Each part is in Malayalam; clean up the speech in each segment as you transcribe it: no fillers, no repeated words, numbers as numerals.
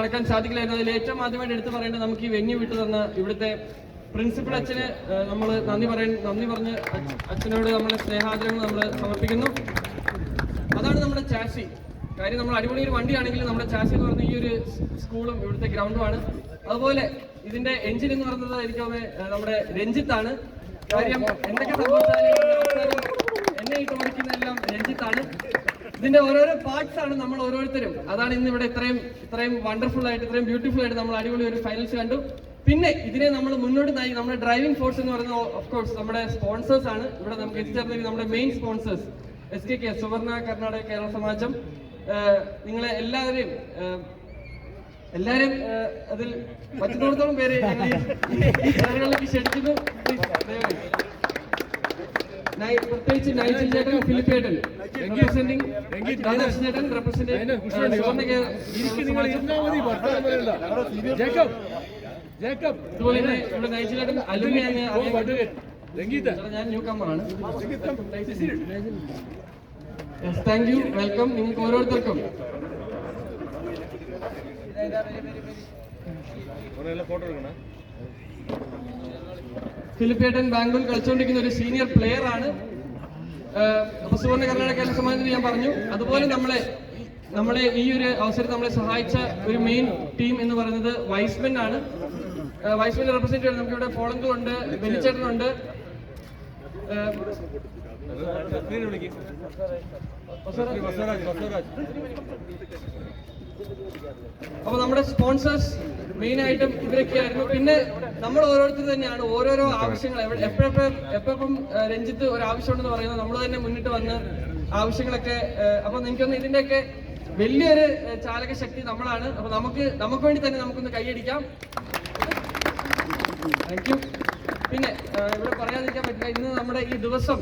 നടക്കാൻ സാധിക്കില്ലായിരുന്നു. അതിൽ ഏറ്റവും ആദ്യമായിട്ട് എടുത്തു പറയേണ്ടത് നമുക്ക് ഈ വെന്യൂ വിട്ടു തന്ന ഇവിടുത്തെ പ്രിൻസിപ്പൽ അച്ഛന് നമ്മൾ നന്ദി പറഞ്ഞ് അച്ഛനോട് നമ്മളെ സ്നേഹാദരങ്ങൾ നമ്മൾ സമർപ്പിക്കുന്നു. അതാണ് നമ്മുടെ ചാസി. കാര്യം നമ്മൾ അടിപൊളി ഒരു വണ്ടിയാണെങ്കിലും നമ്മുടെ ചാസി എന്ന് പറഞ്ഞ ഈ ഒരു സ്കൂളും ഇവിടുത്തെ ഗ്രൗണ്ടുമാണ്. അതുപോലെ ഇതിന്റെ എഞ്ചിൻ എന്ന് പറയുന്നത് എനിക്ക് നമ്മുടെ രഞ്ജിത്താണ്. കാര്യം എന്തൊക്കെ സംഭവിച്ചാലും എന്നെ ഇട്ട് ഓടിക്കുന്നതെല്ലാം രഞ്ജിത്താണ്. ഇതിന്റെ ഓരോരോ പാർട്സ് ആണ് നമ്മൾ ഓരോരുത്തരും. അതാണ് ഇന്ന് ഇവിടെ ഇത്രയും വണ്ടർഫുൾ ആയിട്ട് ഇത്രയും ബ്യൂട്ടിഫുൾ ആയിട്ട് നമ്മൾ അടിപൊളി ഒരു ഫൈനൽസ് കണ്ടു. പിന്നെ ഇതിനെ നമ്മൾ മുന്നോട്ട് നമ്മുടെ ഡ്രൈവിംഗ് ഫോഴ്സ് എന്ന് പറയുന്നത് ഓഫ് കോഴ്സ് നമ്മുടെ സ്പോൺസേഴ്സ് ആണ്. ഇവിടെ നമുക്ക് എത്തിച്ചേർന്ന നമ്മുടെ മെയിൻ സ്പോൺസേഴ്സ് SKK സുവർണ കർണാടക കേരള സമാജം. നിങ്ങളെ എല്ലാവരെയും അതിൽ പറ്റുന്നിടത്തോളം പേര് ഈ ചടങ്ങുകളിലേക്ക് ക്ഷണിക്കുന്നു. പ്രത്യേകിച്ച് നൈജിൽ ചേട്ടൻ, ഫിലിപ്പ് ചേട്ടൻ റെപ്രസെന്റിംഗ് അതുപോലെ തന്നെ ഇവിടെ നൈജിൽ ചേട്ടൻ അലുമിനിയാണ്. ഞാൻ ന്യൂ കമ്മറാണ്. Thank you, welcome. നിങ്ങൾക്ക് ഓരോരുത്തർക്കും ഫിലിപ്പേട്ടൻ ബാംഗ്ലൂർ കളിച്ചുകൊണ്ടിരിക്കുന്ന ഒരു സീനിയർ പ്ലെയർ ആണ്. അപ്പൊ സുവർണ്ണ കർണാടക കേരള സമാജത്തിന് ഞാൻ പറഞ്ഞു. അതുപോലെ നമ്മളെ ഈ ഒരു അവസരത്തിൽ നമ്മളെ സഹായിച്ച ഒരു മെയിൻ ടീം എന്ന് പറയുന്നത് വൈസ്മെൻ ആണ്. വൈസ്മെൻ റെപ്രസെന്റ് ചെയ്യുന്നത് നമുക്ക് ഇവിടെ പോളങ്കുണ്ട്, ബെനിച്ചേട്ടനുണ്ട്. അപ്പൊ നമ്മുടെ സ്പോൺസേഴ്സ് മെയിൻ ആയിട്ടും ഇവരൊക്കെയായിരുന്നു. പിന്നെ നമ്മൾ ഓരോരുത്തർ തന്നെയാണ് ഓരോരോ ആവശ്യങ്ങൾ എപ്പോഴും രഞ്ജിത്ത് ഒരു ആവശ്യമുണ്ടെന്ന് പറയുന്നത് നമ്മൾ തന്നെ മുന്നിട്ട് വന്ന് ആവശ്യങ്ങളൊക്കെ. അപ്പൊ എനിക്കൊന്ന് ഇതിന്റെയൊക്കെ വലിയൊരു ചാലക ശക്തി നമ്മളാണ്. അപ്പൊ നമുക്ക് വേണ്ടി തന്നെ നമുക്കൊന്ന് കൈയടിക്കാം. Thank you. പിന്നെ ഇവിടെ പറയാതിരിക്കാൻ പറ്റില്ല, ഇന്ന് നമ്മുടെ ഈ ദിവസം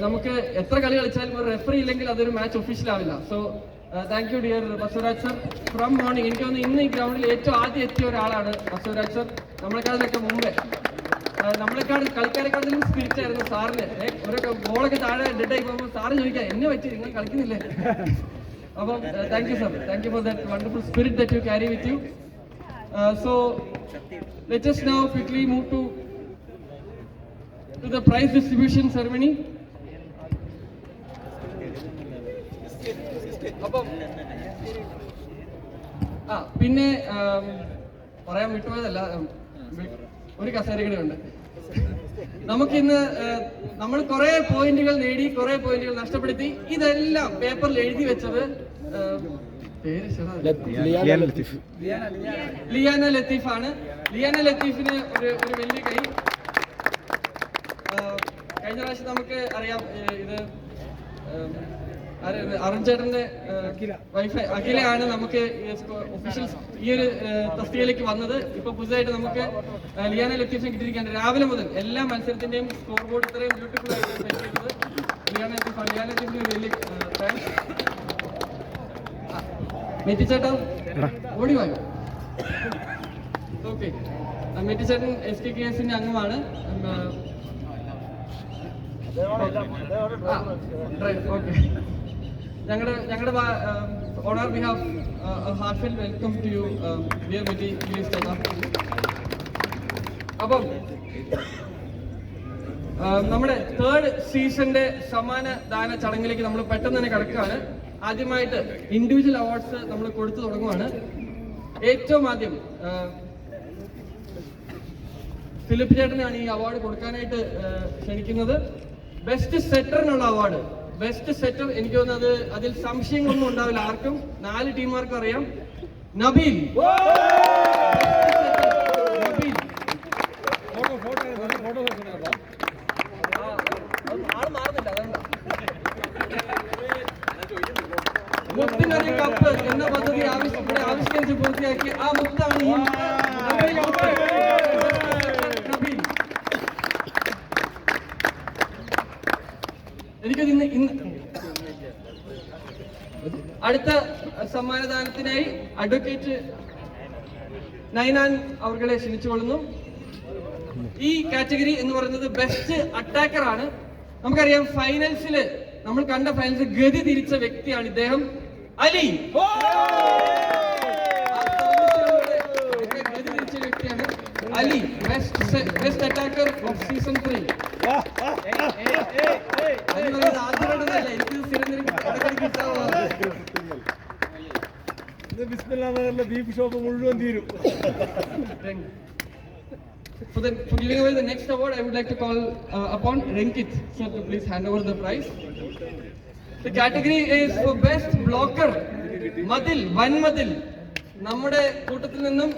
നമുക്ക് എത്ര കളി കളിച്ചാലും ഒരു റെഫറി ഇല്ലെങ്കിൽ അതൊരു മാച്ച് ഒഫീഷ്യൽ ആവില്ല. So thank you dear Basavaraj sir. From morning എനിക്ക് തോന്നുന്നു ഇന്ന് ഈ ഗ്രൗണ്ടിൽ ഏറ്റവും ആദ്യം എത്തിയ ഒരാളാണ് ബസവരാജ് സർ. നമ്മളെക്കാളിലൊക്കെ മുമ്പേ കളിക്കാരെക്കാളും സ്പിരിറ്റ് ആയിരുന്നു സാറിന്. ഒരു ബോളൊക്കെ താഴെ ഡെഡായി പോകുമ്പോൾ സാറ് ചോദിക്കാം എന്നെ പറ്റി നിങ്ങൾ കളിക്കുന്നില്ലേ. അപ്പം thank you sir, thank you for that wonderful spirit that you carry with you. So let us now quickly move to the prize distribution ceremony. അപ്പം പിന്നെ പറയാൻ വിട്ടുപോയതല്ല, ഒരു കസേരയുടെ ഉണ്ട്. നമുക്കിന്ന് നമ്മൾ കുറെ പോയിന്റുകൾ നേടി, കുറെ പോയിന്റുകൾ നഷ്ടപ്പെടുത്തി. ഇതെല്ലാം പേപ്പറിൽ എഴുതി വെച്ചത് ലിയാന ലത്തീഫാണ്. ലിയാന ലത്തീഫിന് ഒരു വലിയ കൈ. കഴിഞ്ഞ പ്രാവശ്യം നമുക്ക് അറിയാം, ഇത് അരുൺ ചേട്ടന്റെ വൈഫ് അഖിലയാണ് നമുക്ക് ഒഫീഷ്യൽസ് ഈ ഒരു തസ്തികയിലേക്ക് വന്നത്. ഇപ്പൊ പുതുതായിട്ട് നമുക്ക് ലിയാന ലത്തീഫിനെ കിട്ടിയിരിക്കുകയാണ്. രാവിലെ മുതൽ എല്ലാ മത്സരത്തിന്റെയും സ്കോർ ബോർഡ് ഇത്രയും ബ്യൂട്ടിഫുൾ ആയിട്ട് സെറ്റ് ചെയ്തത് ലിയാന ലത്തീഫിന് വലിയ താങ്ക്സ്. മെറ്റിച്ചേട്ടാ ഓടി വായോ. ഓക്കെ, മെറ്റിച്ചേട്ടൻ SKKS അംഗമാണ്. ഓക്കെ, ഞങ്ങളുടെ on our behalf heartfelt welcome to you dear Metti please ചേട്ടാ. അപ്പം നമ്മുടെ 3rd സീസണിന്റെ സമ്മാന ദാന ചടങ്ങിലേക്ക് നമ്മൾ പെട്ടെന്ന് തന്നെ കിടക്കുകയാണ്. ആദ്യമായിട്ട് ഇൻഡിവിജ്വൽ അവാർഡ്സ് നമ്മൾ കൊടുത്തു തുടങ്ങുവാണ്. ഏറ്റവും ആദ്യം ഫിലിപ്പ് ചേട്ടനാണ് ഈ അവാർഡ് കൊടുക്കാനായിട്ട് ക്ഷണിക്കുന്നത്. ബെസ്റ്റ് സെറ്ററിനുള്ള അവാർഡ്. ബെസ്റ്റ് സെറ്റർ എനിക്ക് തോന്നുന്നത് അതിൽ സംശയങ്ങളൊന്നും ഉണ്ടാവില്ല, ആർക്കും 4 ടീമുകാർക്കും അറിയാം. നബീൽ ആള് മാറുന്നില്ല, അതുകൊണ്ട് മുത്തിനൊരു കപ്പ് എന്ന പദ്ധതി ആവിഷ്കരിച്ച് പൂർത്തിയാക്കി ആ മുത്താണ് ഈ നബീൽ. എനിക്കത് ഇന്ന് അടുത്ത സമ്മാനദാനത്തിനായി അഡ്വക്കേറ്റ് നൈനാൻ അവർകളെ ക്ഷണിച്ചുകൊള്ളുന്നു. ഈ കാറ്റഗറി എന്ന് പറയുന്നത് ബെസ്റ്റ് അറ്റാക്കർ ആണ്. നമുക്കറിയാം ഫൈനൽസില് നമ്മൾ കണ്ട ഫൈനൽസ് ഗതി തിരിച്ച വ്യക്തിയാണ് ഇദ്ദേഹം. Ali Ali, best attacker of season 3. Beef shop മുഴുവൻ തീരും. For giving away the next award, I would like to call upon Renkit sir to please hand over the prize. The category is for best blocker. Madil, one Madil. നമ്മുടെ കൂട്ടത്തിൽ നിന്നും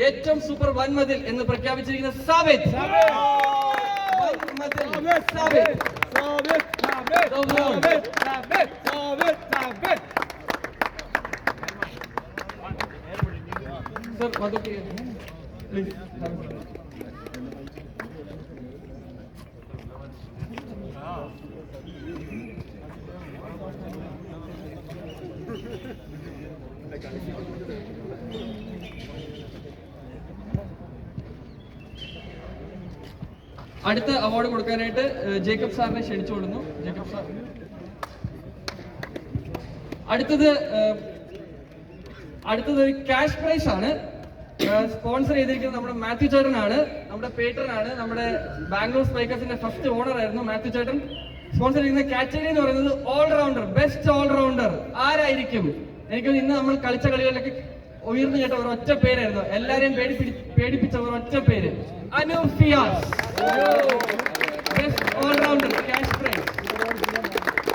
ഏറ്റവും സൂപ്പർ വൻ മതിൽ എന്ന് പ്രഖ്യാപിച്ചിരിക്കുന്ന സാവേദ്. Sir, Madhu, please. അടുത്ത അവാർഡ് കൊടുക്കാനായിട്ട് ജേക്കബ് സാറിനെ ക്ഷണിച്ചുകൊള്ളുന്നു. Jacob sir. അടുത്തത് ക്യാഷ് പ്രൈസ് ആണ്. സ്പോൺസർ ചെയ്തിരിക്കുന്നത് നമ്മുടെ മാത്യു ചേട്ടനാണ്, നമ്മുടെ പേട്രനാണ്, നമ്മുടെ ബാംഗ്ലൂർ സ്ട്രൈക്കേഴ്സിന്റെ ഫസ്റ്റ് ഓണർ ആയിരുന്നു മാത്യു ചേട്ടൻ. സ്പോൺസർ ചെയ്യുന്ന കാറ്റഗറി എന്ന് പറയുന്നത് ഓൾറൗണ്ടർ, ബെസ്റ്റ് ഓൾറൗണ്ടർ. ആരായിരിക്കും? എനിക്ക് ഇന്ന് നമ്മൾ കളിച്ച കളികളിലൊക്കെ ഉയർന്നു കേട്ട ഒരൊറ്റ പേരായിരുന്നു, എല്ലാരെയും പേടിപ്പിച്ച ഒരൊറ്റ പേര്, Anoop Fiyas. Best all-rounder, cash prize.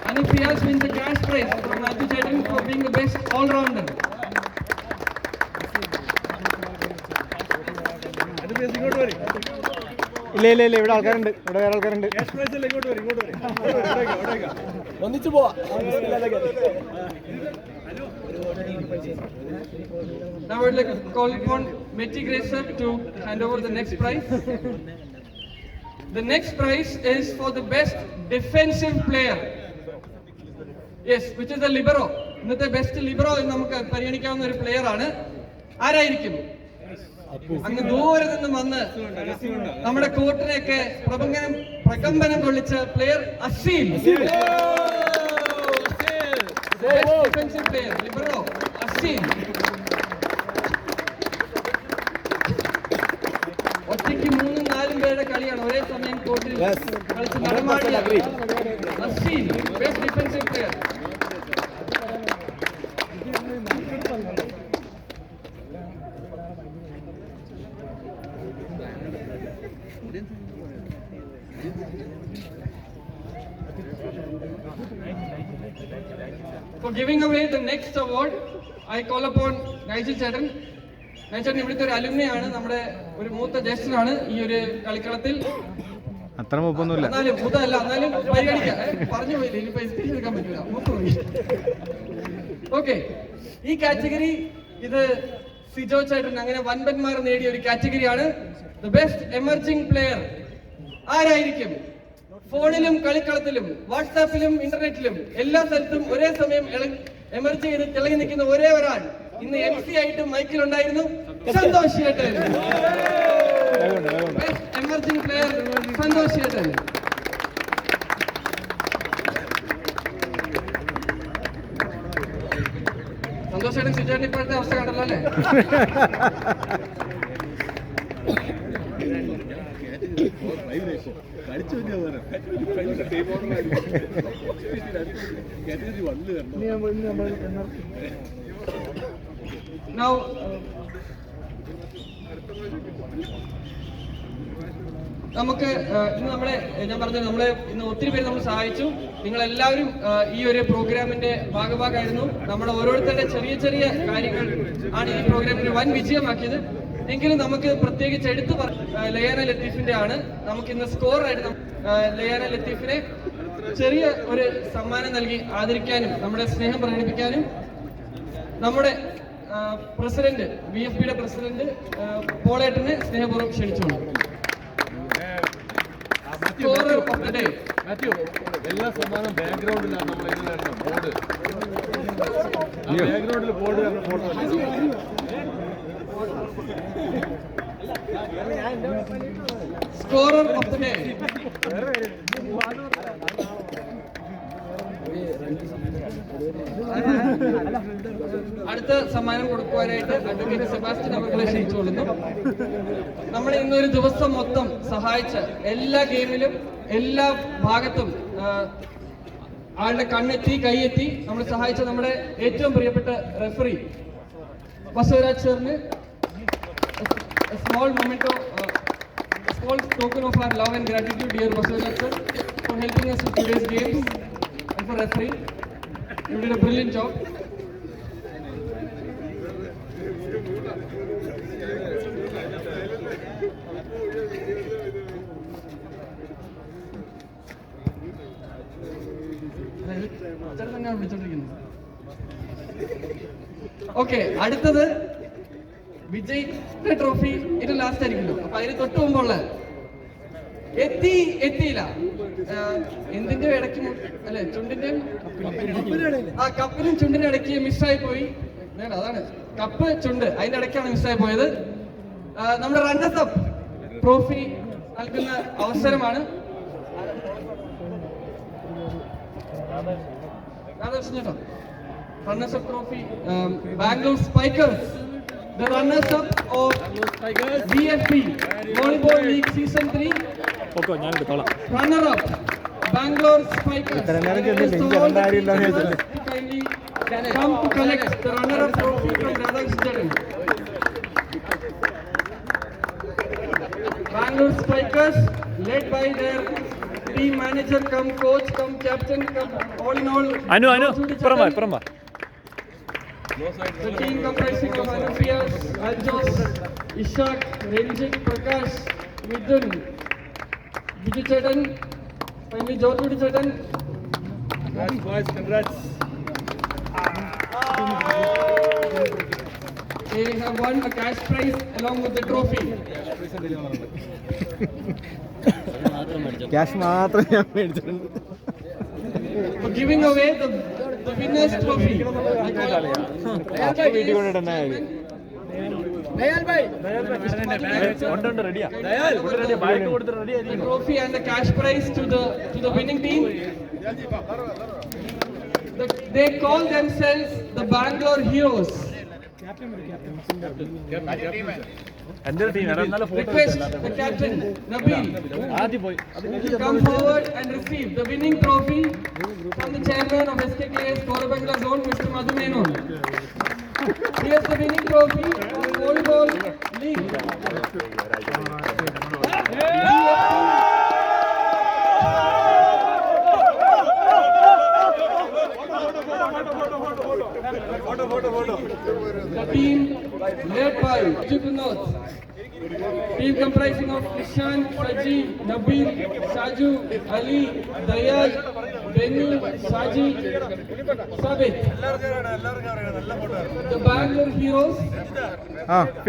Anup Fias wins the cash prize from Matthew Chaitan for being the best all-rounder. ഇല്ല ഇവിടെ ആൾക്കാരുണ്ട്, ഇവിടെ വേറെ ആൾക്കാരുണ്ട്. ഒന്നിച്ചു പോവാ. Now I would like to call upon Metti Grace sir to hand over the next prize. The next prize is for the best defensive player. Yes, which is the libero. ഇന്നത്തെ ബെസ്റ്റ് ലിബറോ എന്ന് നമുക്ക് പരിഗണിക്കാവുന്ന ഒരു പ്ലെയർ ആണ്. ആരായിരിക്കും? അങ്ങ് ദൂരെ നിന്നും വന്ന് നമ്മുടെ കോർട്ടിനെയൊക്കെ പ്രകമ്പനം കൊള്ളിച്ച player Aseel. Defensive player libero Aseel. ഒറ്റയ്ക്ക് 3-4 പേരുടെ കളിയാണ് ഒരേ സമയം കോർട്ടിൽ കളിച്ച് നടമാടിയ Aseel, best defensive player. For giving away the next award, I call upon Nigel Chaitan. Nigel ഇവിടുത്തെ ഒരു അലുമിനി ആണ്, നമ്മുടെ ഒരു മൂത്ത ജ്യേഷ്ഠനാണ് ഈ ഒരു കളിക്കളത്തിൽ. അത്ര മൂപ്പൊന്നുമില്ല, എന്നാലും മൂത്തല്ല, എന്നാലും പരിഗണിക്കാം. പറഞ്ഞു പോയില്ല, ഇനി പൈസ എടുക്കാൻ പറ്റില്ല, മൂത്ത് പോയി. ഓക്കെ, ഈ കാറ്റഗറി ഇത് സിജോ ചേട്ടൻ അങ്ങനെ വൻപന്മാർ നേടിയ ഒരു കാറ്റഗറിയാണ്. ദ ബെസ്റ്റ് എമർജിംഗ് പ്ലെയർ ആരായിരിക്കും? ഫോണിലും കളിക്കളത്തിലും വാട്സാപ്പിലും ഇന്റർനെറ്റിലും എല്ലാ സ്ഥലത്തും ഒരേ സമയം എമർജ് ചെയ്ത് തിളങ്ങി നിൽക്കുന്ന ഒരേ ഒരാൾ ഇന്ന് MC ആയിട്ട് മൈക്കിലുണ്ടായിരുന്നു, സന്തോഷ് ചേട്ടൻ. ബെസ്റ്റ് എമർജിംഗ് പ്ലെയർ സന്തോഷ് ചേട്ടൻ. സന്തോഷ് ചേട്ടൻ സിജോന്റെ ഇപ്പോഴത്തെ അവസ്ഥ കണ്ടല്ലോ അല്ലേ? Now, നമുക്ക് ഇന്ന് ഞാൻ പറഞ്ഞത് നമ്മളെ ഇന്ന് ഒത്തിരി പേര് നമ്മൾ സഹായിച്ചു. നിങ്ങൾ എല്ലാവരും ഈ ഒരു പ്രോഗ്രാമിന്റെ ഭാഗമായിരുന്നു. നമ്മുടെ ഓരോരുത്തരുടെ ചെറിയ ചെറിയ കാര്യങ്ങൾ ആണ് ഈ പ്രോഗ്രാമിനെ വൻ വിജയമാക്കിയത്. എങ്കിലും നമുക്ക് പ്രത്യേകിച്ച് എടുത്തു ലയാന ലത്തീഫിന്റെ ആണ്. നമുക്ക് ഇന്ന് സ്കോറായിട്ട് ലയാന ലത്തീഫിനെ ചെറിയ ഒരു സമ്മാനം നൽകി ആദരിക്കാനും നമ്മുടെ സ്നേഹം പ്രകടിപ്പിക്കാനും നമ്മുടെ പ്രസിഡന്റ് BFPയുടെ പ്രസിഡന്റ് പോളേട്ടനെ സ്നേഹപൂർവ്വം ക്ഷണിച്ചോളൂ. എല്ലാ സമ്മാനം ബാക്ക്ഗ്രൗണ്ടിലാണ് നമ്മൾ ബോർഡ് ബാക്ക്ഗ്രൗണ്ടിൽ board photo. Scorer of the day. അടുത്ത സമ്മാനം കൊടുക്കുവാനായിട്ട് അഡ്വക്കേറ്റ് സെബാസ്റ്റ്യൻ അവരെ ക്ഷണിച്ചുകൊള്ളുന്നു. നമ്മളെ ഇന്നൊരു ദിവസം മൊത്തം സഹായിച്ച എല്ലാ ഗെയിമിലും എല്ലാ ഭാഗത്തും ആളുടെ കണ്ണെത്തി കൈയെത്തി നമ്മളെ സഹായിച്ച നമ്മുടെ ഏറ്റവും പ്രിയപ്പെട്ട റെഫറി ബസവരാജ് സാറിന് small token of our love and gratitude, dear Basavaraj sir, for helping us with today's games and for refereeing. You did a brilliant job. Okay, അടുത്തത് വിജയ് ട്രോഫി. ഇത് ലാസ്റ്റ് ആയിരിക്കുമല്ലോ, അപ്പൊ അതിന് തൊട്ട് മുമ്പുള്ള എത്തിയില്ല എന്തിന്റെ ഇടയ്ക്ക് അല്ലെ ചുണ്ടിന്റെ കപ്പിനും ചുണ്ടിന്റെ ഇടയ്ക്ക് മിസ്സായി പോയി. അതാണ് കപ്പ് ചുണ്ട് അതിന്റെ ഇടയ്ക്കാണ് മിസ്സായി പോയത്. നമ്മുടെ റണ്ണേഴ്സ് അപ്പ് ട്രോഫി നൽകുന്ന അവസരമാണ്. Runners up trophy Bangalore spikers, the runners up of VFP Volleyball League Season 3. Okay, ഞാൻ എടുത്തോളാം. Runner up Bangalore Spikers. Kindly come to collect the runner up trophy from Radhakrishnan. Bangalore Spikers led by their team manager come coach come captain come all in all. Anu Paramba. The team comprising of Anupriya, Aljos, Ishak, Renjit, Prakash, Midun, Vijay Chetan, finally Jodhpuri Chetan. Congrats boys, congrats. They have won a cash prize along with the trophy. Cash മാത്രം ഞാൻ മേടിച്ചിട്ടുണ്ട്. For giving away the winners trophy. വീട്ടിൽ കൊണ്ടിടണേ. The trophy and the cash prize to the winning team. They call themselves the Bangalore Heroes. Request the captain Nabil to come forward and receive the winning trophy from the chairman of SKKS Korabangla Zone, Mr. Madhu Menon. Here's the winning trophy of Volleyball League. The team led by Jugunot, team comprising of Ishan, Saji, Nabil, Saju, Ali, Dayal, Benu, Saji, Sabit. The Bangalore Heroes.